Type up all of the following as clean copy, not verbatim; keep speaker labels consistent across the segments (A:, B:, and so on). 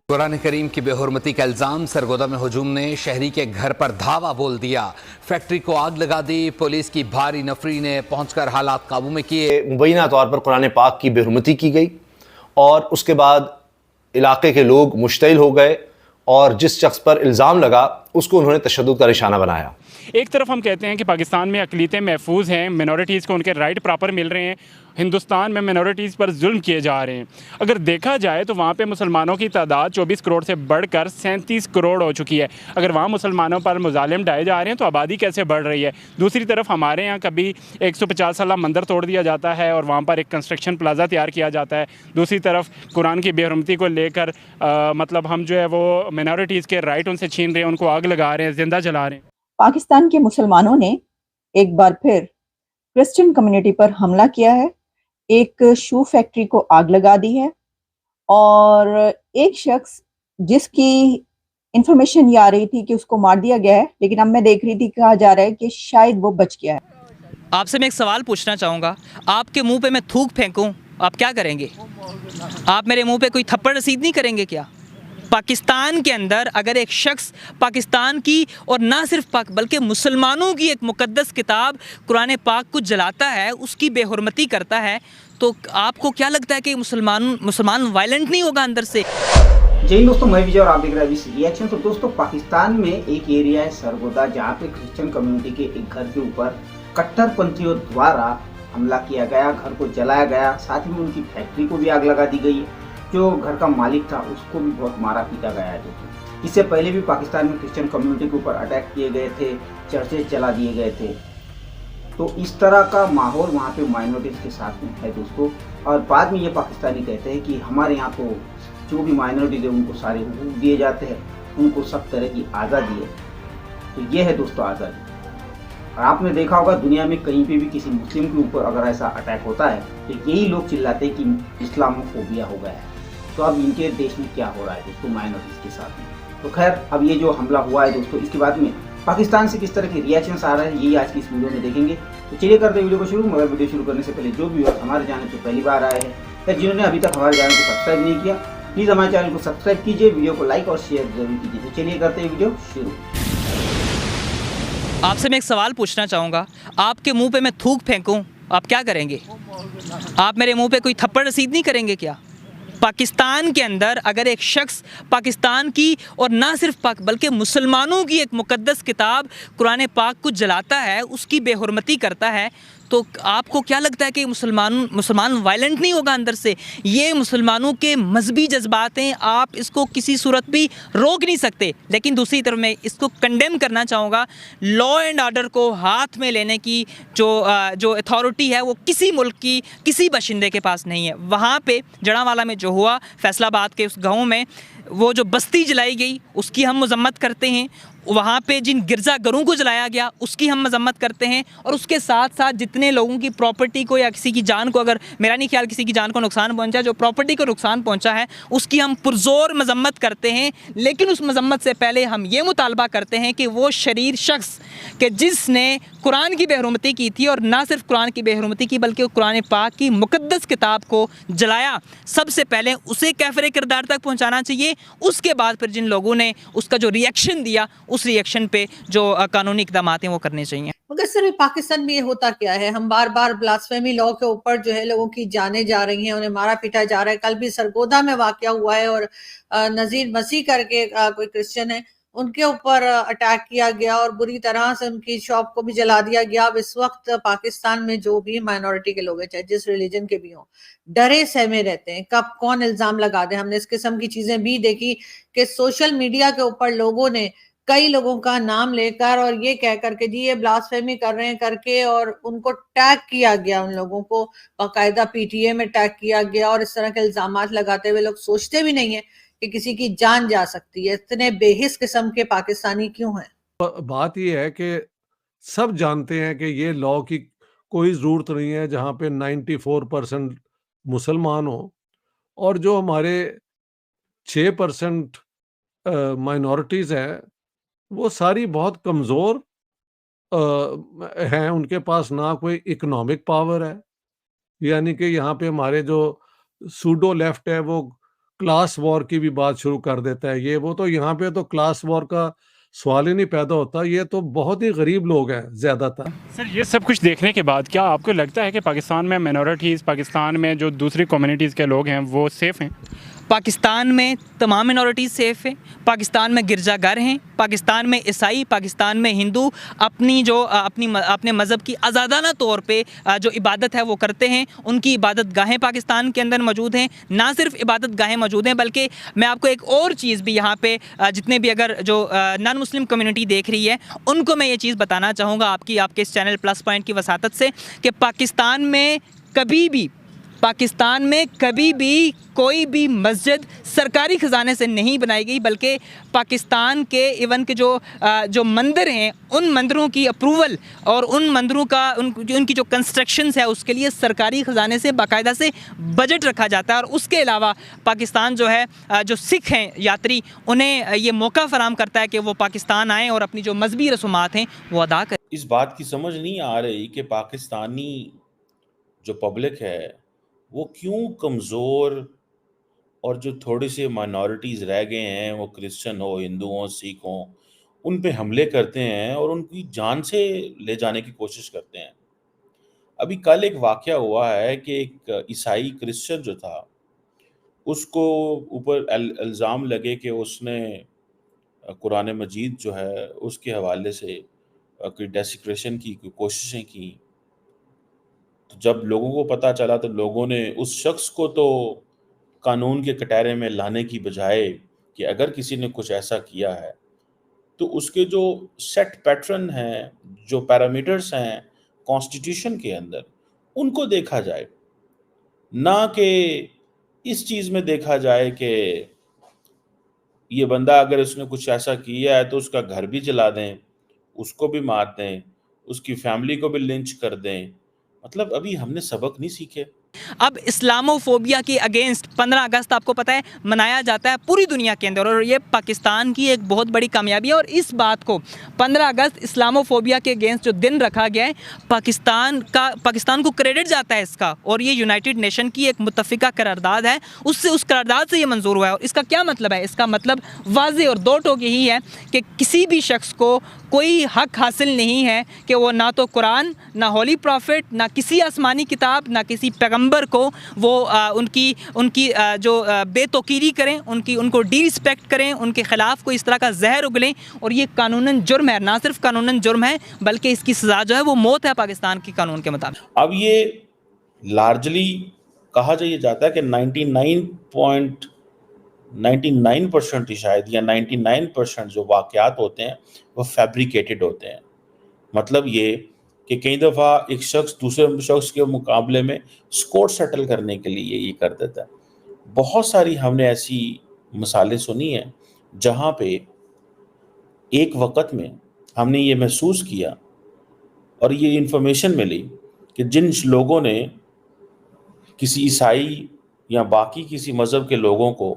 A: कुरान करीम की बेहुरमती का इल्जाम, सरगोदा में हुजूम ने शहरी के घर पर धावा बोल दिया, फैक्ट्री को आग लगा दी। पुलिस की भारी नफरी ने पहुंचकर हालात काबू में किए।
B: मुबैना तौर पर कुरान पाक की बेहुरमती की गई और उसके बाद इलाके के लोग मुश्तिल हो गए और जिस शख्स पर इल्ज़ाम लगा उसको उन्होंने तशद्दुद का निशाना बनाया।
C: एक तरफ हम कहते हैं कि पाकिस्तान में अक़लियतें महफूज हैं, मिनॉरिटीज़ को उनके राइट प्रॉपर मिल रहे हैं, हिंदुस्तान में मिनॉरिटीज़ पर जुल्म किए जा रहे हैं। अगर देखा जाए तो वहाँ पे मुसलमानों की तादाद 24 करोड़ से बढ़कर 37 करोड़ हो चुकी है। अगर वहाँ मुसलमानों पर मुजालिम ढाए जा रहे हैं तो आबादी कैसे बढ़ रही है। दूसरी तरफ हमारे यहाँ कभी 150 साला मंदिर तोड़ दिया जाता है और वहाँ पर एक कंस्ट्रक्शन प्लाजा तैयार किया जाता है। दूसरी तरफ कुरान की बेहुरमती को लेकर मतलब हम जो है वो मिनॉरिटीज़ के राइट उनसे छीन रहे हैं, उनको आग लगा रहे हैं, जिंदा जला रहे हैं।
D: पाकिस्तान के मुसलमानों ने एक बार फिर क्रिश्चियन कम्युनिटी पर हमला किया है, एक शू फैक्ट्री को आग लगा दी है और एक शख्स जिसकी इंफॉर्मेशन ये आ रही थी कि उसको मार दिया गया है, लेकिन अब मैं देख रही थी कहा जा रहा है कि शायद वो बच गया है।
E: आपसे मैं एक सवाल पूछना चाहूँगा, आपके मुंह पे मैं थूक फेंकूं, आप क्या करेंगे? आप मेरे मुंह पे कोई थप्पड़ रसीद नहीं करेंगे क्या? पाकिस्तान के अंदर अगर एक शख्स पाकिस्तान की और ना सिर्फ पाक बल्कि मुसलमानों की एक मुकद्दस किताब कुरान पाक को जलाता है, उसकी बेहुरमती करता है, तो आपको क्या लगता है कि मुसलमान वायलेंट नहीं होगा अंदर से?
F: जय हिंद दोस्तों, मैं विजय और आप देख रहे हैं अभी रिएक्शन। तो दोस्तों, पाकिस्तान में एक एरिया है सरगोदा, जहाँ पे क्रिश्चियन कम्युनिटी के एक घर के ऊपर कट्टरपंथियों द्वारा हमला किया गया, घर को जलाया गया, साथ ही में उनकी फैक्ट्री को भी आग लगा दी गई है। जो घर का मालिक था उसको भी बहुत मारा पीटा गया है। दोस्तों, इससे पहले भी पाकिस्तान में क्रिश्चियन कम्युनिटी के ऊपर अटैक किए गए थे, चर्चेज चला दिए गए थे। तो इस तरह का माहौल वहाँ पे माइनॉरिटीज़ के साथ में है दोस्तों। और बाद में ये पाकिस्तानी कहते हैं कि हमारे यहाँ तो जो भी माइनॉरिटीज़ है उनको सारे हुकूक दिए जाते हैं, उनको सब तरह की आज़ादी है। तो ये है दोस्तों आज़ादी। और आपने देखा होगा दुनिया में कहीं पे भी किसी मुस्लिम के ऊपर अगर ऐसा अटैक होता है तो यही लोग चिल्लाते हैं कि इस्लामोफोबिया हो गया है। तो अब इनके देश में क्या हो रहा है दोस्तों माइनॉरिटीज़ के साथ में। तो खैर, अब ये जो हमला हुआ है दोस्तों, इसके बाद में पाकिस्तान से किस तरह के रिएक्शंस आ रहे हैं, यही आज की इस वीडियो में देखेंगे। तो चलिए करते हैं वीडियो को शुरू। मगर वीडियो शुरू करने से पहले जो भी हमारे चैनल पर पहली बार आए हैं या जिन्होंने अभी तक हमारे चैनल को सब्सक्राइब नहीं किया, प्लीज़ हमारे चैनल को सब्सक्राइब कीजिए, वीडियो को लाइक और शेयर जरूर कीजिए। तो चलिए करते हैं वीडियो शुरू।
E: आपसे मैं एक सवाल पूछना चाहूँगा, आपके मुंह पे मैं थूक फेंकूं, आप क्या करेंगे? आप मेरे मुंह पे कोई थप्पड़ रसीद नहीं करेंगे क्या? पाकिस्तान के अंदर अगर एक शख्स पाकिस्तान की और ना सिर्फ पाक बल्कि मुसलमानों की एक मुकद्दस किताब कुरान पाक को जलाता है, उसकी बेहुरमती करता है, तो आपको क्या लगता है कि मुसलमान वायलेंट नहीं होगा अंदर से? ये मुसलमानों के मजहबी जज्बात हैं, आप इसको किसी सूरत भी रोक नहीं सकते। लेकिन दूसरी तरफ मैं इसको कंडेम करना चाहूँगा, लॉ एंड ऑर्डर को हाथ में लेने की जो अथॉरिटी है वो किसी मुल्क की किसी बाशिंदे के पास नहीं है। वहाँ पे जड़ांवाला में जो हुआ, फैसलाबाद के उस गाँव में वो जो बस्ती जलाई गई उसकी हम मजम्मत करते हैं। वहाँ पे जिन गिरजाघरों को जलाया गया उसकी हम मजम्मत करते हैं। और उसके साथ साथ जितने लोगों की प्रॉपर्टी को या किसी की जान को, अगर मेरा नहीं ख्याल किसी की जान को नुकसान पहुँचा, जो प्रॉपर्टी को नुकसान पहुँचा है उसकी हम पुरजोर मजम्मत करते हैं। लेकिन उस मजम्मत से पहले हम ये मुतालबा करते हैं कि वो शरीर शख्स कि जिसने कुरान की बेहुरमती की थी, और ना सिर्फ कुरान की बेहुरमती की बल्कि कुरान पाक की मुकद्दस किताब को जलाया, सबसे पहले उसे कैफरे किरदार तक पहुँचाना चाहिए। उसके बाद फिर जिन लोगों ने उसका जो रिएक्शन दिया, उस रिएक्शन पे जो कानूनी इक़दाम हैं वो करने चाहिए।
G: मगर सिर्फ पाकिस्तान में ये होता क्या है, हम बार बार ब्लास्फेमी लॉ के ऊपर जो है लोगों की जानें जा रही हैं, उन्हें मारा पीटा जा रहा है। कल भी सरगोदा में वाकया हुआ है और नजीर मसीह करके कोई क्रिश्चियन है, उनके ऊपर अटैक किया गया और बुरी तरह से उनकी शॉप को भी जला दिया गया। अब इस वक्त पाकिस्तान में जो भी माइनॉरिटी के लोग हैं, चाहे जिस रिलीजन के भी हों, डरे सहमे रहते हैं कब कौन इल्जाम लगा दे। हमने इस किस्म की चीजें भी देखी कि सोशल मीडिया के ऊपर लोगों ने कई लोगों का नाम लेकर और ये कह करके जी ये ब्लास्फेमी कर रहे हैं करके, और उनको टैग किया गया, उन लोगों को बाकायदा पीटीए में टैग किया गया। और इस तरह के इल्जामात लगाते हुए लोग सोचते भी नहीं है कि किसी की जान जा सकती है। इतने बेहिस किस्म के पाकिस्तानी क्यों हैं?
H: बात यह है कि सब जानते हैं कि ये लॉ की कोई ज़रूरत नहीं है जहाँ पे 94% मुसलमान हो और जो हमारे 6% माइनॉरिटीज़ हैं वो सारी बहुत कमज़ोर हैं, उनके पास ना कोई इकोनॉमिक पावर है, यानी कि यहाँ पे हमारे जो सूडो लेफ्ट है वो क्लास वॉर की भी बात शुरू कर देता है, ये वो। तो यहाँ पे तो क्लास वॉर का सवाल ही नहीं पैदा होता, ये तो बहुत ही गरीब लोग हैं ज़्यादातर।
C: सर ये सब कुछ देखने के बाद क्या आपको लगता है कि पाकिस्तान में मिनॉरिटीज़, पाकिस्तान में जो दूसरी कम्युनिटीज़ के लोग हैं वो सेफ़ हैं?
E: पाकिस्तान में तमाम मिनॉरिटीज़ सेफ़ हैं, पाकिस्तान में गिरजाघर हैं, पाकिस्तान में ईसाई, पाकिस्तान में हिंदू अपने मज़हब की आज़ादाना तौर पे जो इबादत है वो करते हैं। उनकी इबादत गाहें पाकिस्तान के अंदर मौजूद हैं। ना सिर्फ इबादत गाहें मौजूद हैं, बल्कि मैं आपको एक और चीज़ भी यहाँ पे जितने भी अगर जो नॉन मुस्लिम कम्युनिटी देख रही है उनको मैं ये चीज़ बताना चाहूँगा आपके इस चैनल प्लस पॉइंट की वसातत से कि पाकिस्तान में कभी भी कोई भी मस्जिद सरकारी ख़जाने से नहीं बनाई गई, बल्कि पाकिस्तान के इवन के जो मंदिर हैं उन मंदिरों की अप्रूवल और उन मंदिरों का उनकी जो कंस्ट्रक्शंस है उसके लिए सरकारी ख़जाने से बाकायदा से बजट रखा जाता है। और उसके अलावा पाकिस्तान जो है जो सिख हैं यात्री, उन्हें ये मौका फ़राहम करता है कि वो पाकिस्तान आएँ और अपनी जो मजहबी रसूमात हैं वो अदा करें।
I: इस बात की समझ नहीं आ रही कि पाकिस्तानी जो पब्लिक है वो क्यों कमज़ोर और जो थोड़ी सी माइनॉरिटीज़ रह गए हैं, वो क्रिश्चियन हो, हिंदू हो, सिख हो, उन पे हमले करते हैं और उनकी जान से ले जाने की कोशिश करते हैं। अभी कल एक वाक़या हुआ है कि एक ईसाई क्रिश्चियन जो था, उसको ऊपर इल्ज़ाम लगे कि उसने कुरान मजीद जो है उसके हवाले से कोई डेसिक्रेशन की कोई कोशिशें की। तो जब लोगों को पता चला तो लोगों ने उस शख्स को तो कानून के कटहरे में लाने की बजाय कि अगर किसी ने कुछ ऐसा किया है तो उसके जो सेट पैटर्न हैं, जो पैरामीटर्स हैं कॉन्स्टिट्यूशन के अंदर, उनको देखा जाए, ना कि इस चीज़ में देखा जाए कि ये बंदा अगर उसने कुछ ऐसा किया है तो उसका घर भी जला दें, उसको भी मार दें, उसकी फैमिली को भी लिंच कर दें। मतलब अभी हमने सबक नहीं सीखे।
E: अब इस्लामोफोबिया के अगेंस्ट 15 अगस्त आपको पता है मनाया जाता है पूरी दुनिया के अंदर, और ये पाकिस्तान की एक बहुत बड़ी कामयाबी है। और इस बात को 15 अगस्त इस्लामोफोबिया के अगेंस्ट जो दिन रखा गया है, पाकिस्तान को क्रेडिट जाता है इसका, और ये यूनाइटेड नेशन की एक मुत्तफ़िका करारदाद है, उस करारदाद से ये मंजूर हुआ है। और इसका क्या मतलब है? इसका मतलब वाज़ेह और दो टोक यही है कि किसी भी शख्स को कोई हक हासिल नहीं है कि वो ना तो कुरान, ना होली प्रॉफिट, ना किसी आसमानी किताब, ना किसी पैगंबर को वो उनकी जो बेतौकीरी करें, उनको डिरिस्पेक्ट करें, उनके ख़िलाफ़ कोई इस तरह का जहर उगलें। और ये कानूनन जुर्म है, ना सिर्फ कानूनन जुर्म है बल्कि इसकी सज़ा जो है वो मौत है पाकिस्तान के कानून के मुताबिक।
I: अब ये लार्जली कहा जाता है कि 99% ही शायद, या 99% जो वाक़यात होते हैं वो फैब्रिकेटेड होते हैं। मतलब ये कि कई दफ़ा एक शख्स दूसरे शख्स के मुकाबले में स्कोर सेटल करने के लिए ये कर देता है। बहुत सारी हमने ऐसी मिसालें सुनी हैं जहाँ पे एक वक़्त में हमने ये महसूस किया और ये इंफॉर्मेशन मिली कि जिन लोगों ने किसी ईसाई या बाकी किसी मज़हब के लोगों को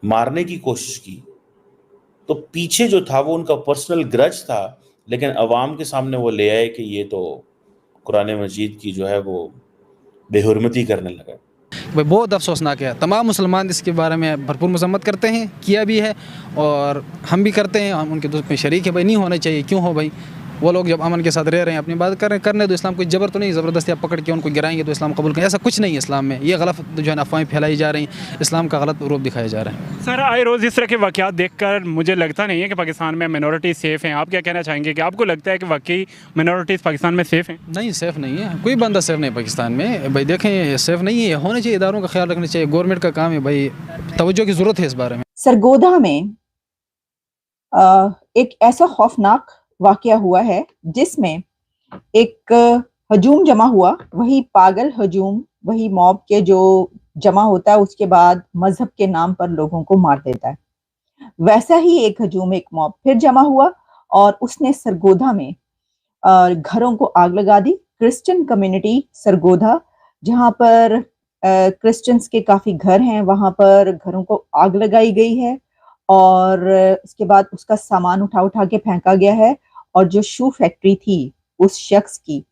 I: मारने की कोशिश की, तो पीछे जो था वो उनका पर्सनल ग्रज था, लेकिन अवाम के सामने वो ले आए कि ये तो कुरान मजीद की जो है वो बेहुरमती करने लगा।
J: भाई बहुत अफसोसनाक है। तमाम मुसलमान इसके बारे में भरपूर मजम्मत करते हैं, किया भी है और हम भी करते हैं, हम उनके दुख में शरीक है। भाई नहीं होना चाहिए, क्यों हो भाई? वो लोग जब अमन के साथ रह रहे हैं, अपनी बात कर रहे हैं, करने दो। इस्लाम कोई जबर तो नहीं, ज़बरदस्ती आप पकड़ के उनको गिराएंगे तो इस्लाम कबूल करें, ऐसा कुछ नहीं है इस्लाम में। ये गलत जो है अफवाहें फैलाई जा रही हैं, इस्लाम का गलत रूप दिखाया जा रहा है।
C: सर आए रोज़ इस तरह के वाक़यात देखकर मुझे लगता नहीं है कि पाकिस्तान में मिनॉरिटीज़ सेफ़ हैं। आप क्या कहना चाहेंगे कि आपको लगता है कि वाकई मिनॉरिटीज़ पाकिस्तान में सेफ़ हैं?
J: नहीं, सेफ़ नहीं है, कोई बंदा सेफ़ नहीं पाकिस्तान में। भाई देखें, सेफ़ नहीं है, होने चाहिए, इदारों का ख्याल रखना चाहिए, गवर्नमेंट का काम है भाई, तवज्जो की ज़रूरत है इस बारे में।
D: सरगोधा में एक ऐसा खौफनाक वाकया हुआ है जिसमें एक हजूम जमा हुआ, वही पागल हजूम, वही मॉब के जो जमा होता है उसके बाद मजहब के नाम पर लोगों को मार देता है। वैसा ही एक हजूम, एक मॉब फिर जमा हुआ और उसने सरगोधा में घरों को आग लगा दी। क्रिश्चियन कम्युनिटी सरगोधा, जहां पर क्रिश्चियंस के काफी घर हैं, वहां पर घरों को आग लगाई गई है और उसके बाद उसका सामान उठा के फेंका गया है और जो शू फैक्ट्री थी उस शख्स की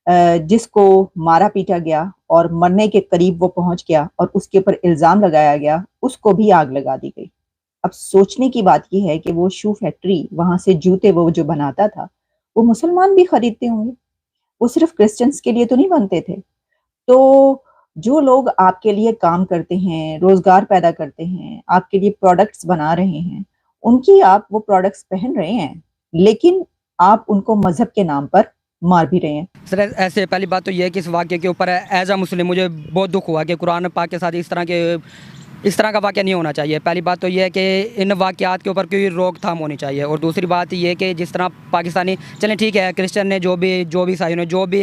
D: जिसको मारा पीटा गया और मरने के करीब वो पहुंच गया और उसके ऊपर इल्जाम लगाया गया, उसको भी आग लगा दी गई। अब सोचने की बात यह है कि वो शू फैक्ट्री, वहां से जूते वो जो बनाता था, वो मुसलमान भी खरीदते होंगे, वो सिर्फ क्रिश्चियंस के लिए तो नहीं बनते थे। तो जो लोग आपके लिए काम करते हैं, रोजगार पैदा करते हैं, आपके लिए प्रोडक्ट्स बना रहे हैं, उनकी आप वो प्रोडक्ट्स पहन रहे हैं, लेकिन आप उनको मजहब के नाम पर मार भी रहे हैं।
K: सर ऐसे पहली बात तो ये है कि इस वाक़े के ऊपर एज अ मुस्लिम मुझे बहुत दुख हुआ कि कुरान पाक के साथ इस तरह का वाक़या नहीं होना चाहिए। पहली बात तो ये है कि इन वाक़यात के ऊपर कोई रोकथाम होनी चाहिए। और दूसरी बात ये है कि जिस तरह पाकिस्तानी, चलें ठीक है, क्रिश्चियन ने जो भी ईसाइयों ने जो भी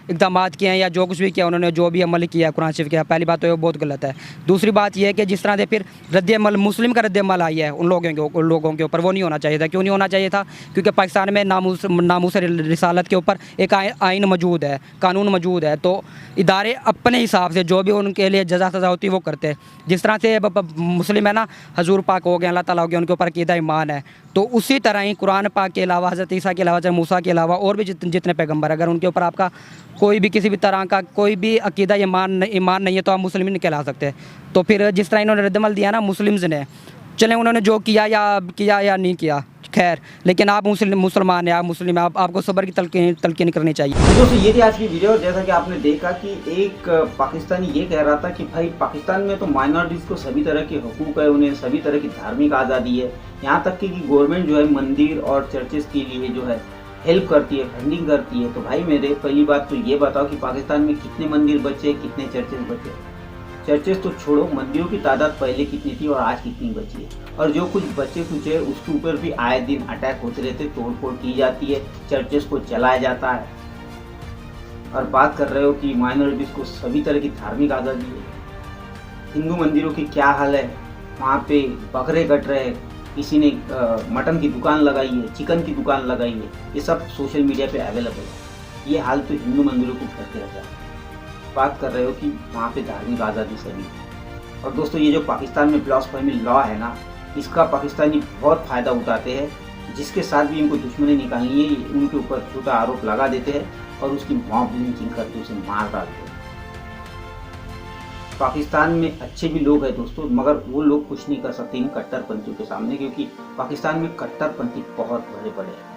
K: इक़दाम किए हैं या जो कुछ भी किया, उन्होंने जो भी अमल किया कुरान शरीफ किया, पहली बात तो ये बहुत गलत है। दूसरी बात ये है कि जिस तरह से फिर रद्द-ए-अमल मुस्लिम का रद्द-ए-अमल आई है उन लोगों के ऊपर, वो नहीं होना चाहिए था। क्यों नहीं होना चाहिए था? क्योंकि पाकिस्तान में नामूस रिसालत के ऊपर एक आइन मौजूद है, कानून मौजूद है। तो इदारे अपने हिसाब से जो भी उनके लिए जज़ा सज़ा होती है वो करते हैं। जिस तरह से मुस्लिम है ना, हजूर पाक हो गए, अल्लाह ताला हो गया, उनके ऊपर अकीदा ईमान है, तो उसी तरह ही कुरान पाक के अलावा, हज़रत ईसा के अलावा, चाहे मूसा के अलावा और भी जितने पैगम्बर, अगर उनके ऊपर आपका कोई भी किसी भी तरह का कोई भी अकीदा ईमान नहीं है तो आप मुस्लिम नहीं कहला सकते। तो फिर जिस तरह इन्होंने रद्द-ए-अमल दिया ना मुस्लिम्स ने, चलें उन्होंने जो किया या नहीं किया, खैर, लेकिन आप मुसलमान हैं, आप मुस्लिम हैं, आपको सब्र की तलकीन करनी चाहिए।
F: दोस्तों ये थी आज की वीडियो। जैसा कि आपने देखा कि एक पाकिस्तानी ये कह रहा था कि भाई पाकिस्तान में तो माइनॉरिटीज़ को सभी तरह के हुकूक है, उन्हें सभी तरह की धार्मिक आज़ादी है, यहाँ तक कि गवर्नमेंट जो है मंदिर और चर्चेज़ के लिए जो है हेल्प करती है, फंडिंग करती है। तो भाई मेरे पहली बात तो ये बताओ कि पाकिस्तान में कितने मंदिर बचे, कितने चर्चेज बचे? चर्चेज तो छोड़ो, मंदिरों की तादाद पहले कितनी थी और आज कितनी बची है? और जो कुछ बचे कुछ है उसके ऊपर भी आए दिन अटैक होते रहते, तोड़फोड़ की जाती है, चर्चेज को चलाया जाता है। और बात कर रहे हो कि माइनॉरिटीज़ को सभी तरह की धार्मिक आज़ादी है। हिंदू मंदिरों की क्या हाल है, वहाँ पे बकरे कट रहे, किसी ने मटन की दुकान लगाई है, चिकन की दुकान लगाई है, ये सब सोशल मीडिया पे अवेलेबल है। ये हाल तो हिंदू मंदिरों को करते रहता है। बात कर रहे हो कि वहाँ पे धार्मिक आज़ादी सभी। और दोस्तों ये जो पाकिस्तान में ब्लास्फेमी लॉ है ना, इसका पाकिस्तानी बहुत फ़ायदा उठाते हैं। जिसके साथ भी इनको दुश्मनी निकालनी है, उनके ऊपर झूठा आरोप लगा देते हैं और उसकी मॉब लिंचिंग करके उसे मार डालते हैं। पाकिस्तान में अच्छे भी लोग हैं दोस्तों, मगर वो लोग कुछ नहीं कर सकते इन कट्टरपंथियों के सामने, क्योंकि पाकिस्तान में कट्टरपंथी बहुत बड़े हैं।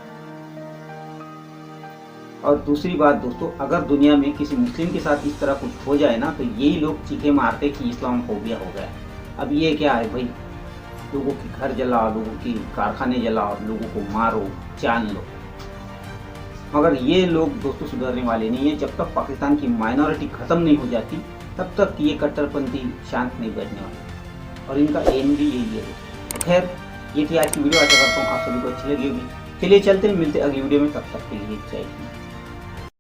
F: और दूसरी बात दोस्तों, अगर दुनिया में किसी मुस्लिम के साथ इस तरह कुछ हो जाए ना, तो यही लोग चीखे मारते कि इस्लामोफोबिया हो गया। अब ये क्या है भाई, लोगों के घर जलाओ, लोगों की कारखाने जलाओ, लोगों को मारो, जान लो। मगर ये लोग दोस्तों सुधरने वाले नहीं है। जब तक पाकिस्तान की माइनॉरिटी ख़त्म नहीं हो जाती, तब तक ये कट्टरपंथी शांत नहीं बैठने वाले, और इनका एम भी यही है। तो खैर ये थी आज की वीडियो। आशा करता हूँ आप सभी को अच्छी लगी होगी। चलिए चलते हैं, मिलते अगली वीडियो में, तब तक के लिए जय हिंद।